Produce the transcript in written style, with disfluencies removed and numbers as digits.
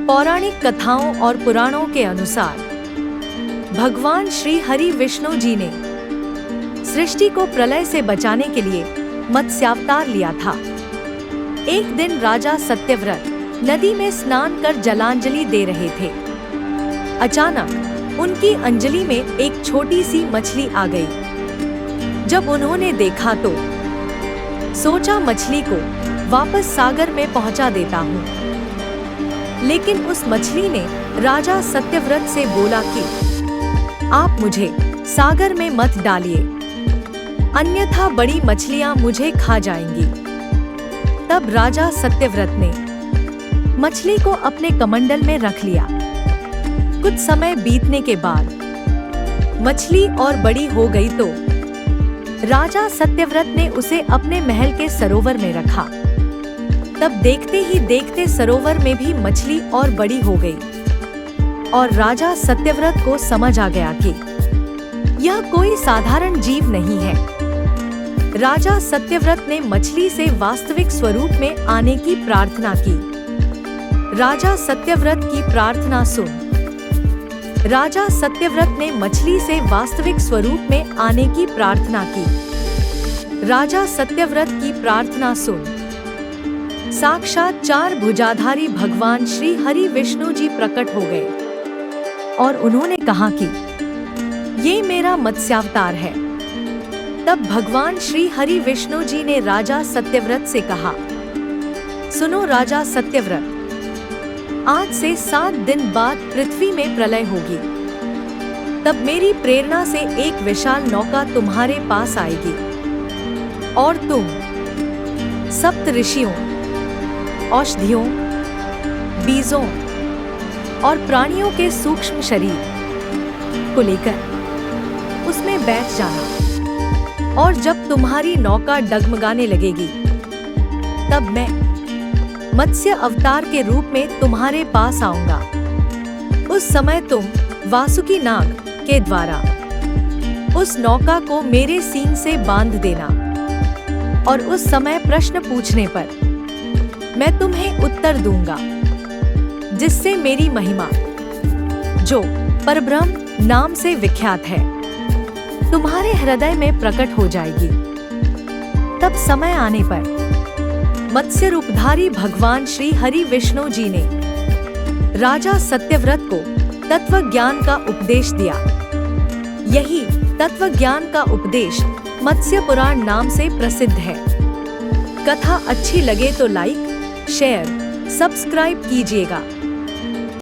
पौराणिक कथाओं और पुराणों के अनुसार भगवान श्री हरि विष्णु जी ने सृष्टि को प्रलय से बचाने के लिए मत्स्यावतार लिया था। एक दिन राजा सत्यव्रत नदी में स्नान कर जलांजलि दे रहे थे। अचानक उनकी अंजलि में एक छोटी सी मछली आ गई। जब उन्होंने देखा तो सोचा मछली को वापस सागर में पहुंचा देता हूँ। लेकिन उस मछली ने राजा सत्यव्रत से बोला कि आप मुझे सागर में मत डालिए, अन्यथा बड़ी मछलियां मुझे खा जाएंगी। तब राजा सत्यव्रत ने मछली को अपने कमंडल में रख लिया। कुछ समय बीतने के बाद मछली और बड़ी हो गई तो राजा सत्यव्रत ने उसे अपने महल के सरोवर में रखा। तब देखते ही देखते सरोवर में भी मछली और बड़ी हो गई और राजा सत्यव्रत को समझ आ गया कि यह कोई साधारण जीव नहीं है। राजा सत्यव्रत ने मछली से वास्तविक स्वरूप में आने की प्रार्थना की। राजा सत्यव्रत की प्रार्थना सुन। राजा सत्यव्रत ने मछली से वास्तविक स्वरूप में आने की प्रार्थना की। राजा सत्यव्रत की प्रार्थना सुन। साक्षात 4 भुजाधारी भगवान श्री हरि विष्णु जी प्रकट हो गए और उन्होंने कहा कि ये मेरा मत्स्यावतार है। तब भगवान श्री हरि विष्णु जी ने राजा सत्यव्रत से कहा, सुनो राजा सत्यव्रत, आज से 7 दिन बाद पृथ्वी में प्रलय होगी। तब मेरी प्रेरणा से एक विशाल नौका तुम्हारे पास आएगी और तुम सप्त ऋषियों, औषधियों, बीजों और प्राणियों के सूक्ष्म शरीर को लेकर उसमें बैठ जाना। और जब तुम्हारी नौका डगमगाने लगेगी तब मैं मत्स्य अवतार के रूप में तुम्हारे पास आऊंगा। उस समय तुम वासुकी नाग के द्वारा उस नौका को मेरे सींग से बांध देना और उस समय प्रश्न पूछने पर मैं तुम्हें उत्तर दूंगा, जिससे मेरी महिमा, जो परब्रह्म नाम से विख्यात है, तुम्हारे हृदय में प्रकट हो जाएगी। तब समय आने पर मत्स्य रूपधारी भगवान श्री हरि विष्णु जी ने राजा सत्यव्रत को तत्व ज्ञान का उपदेश दिया। यही तत्व ज्ञान का उपदेश मत्स्य पुराण नाम से प्रसिद्ध है। कथा अच्छी लगे तो लाइक, शेयर, सब्सक्राइब कीजिएगा।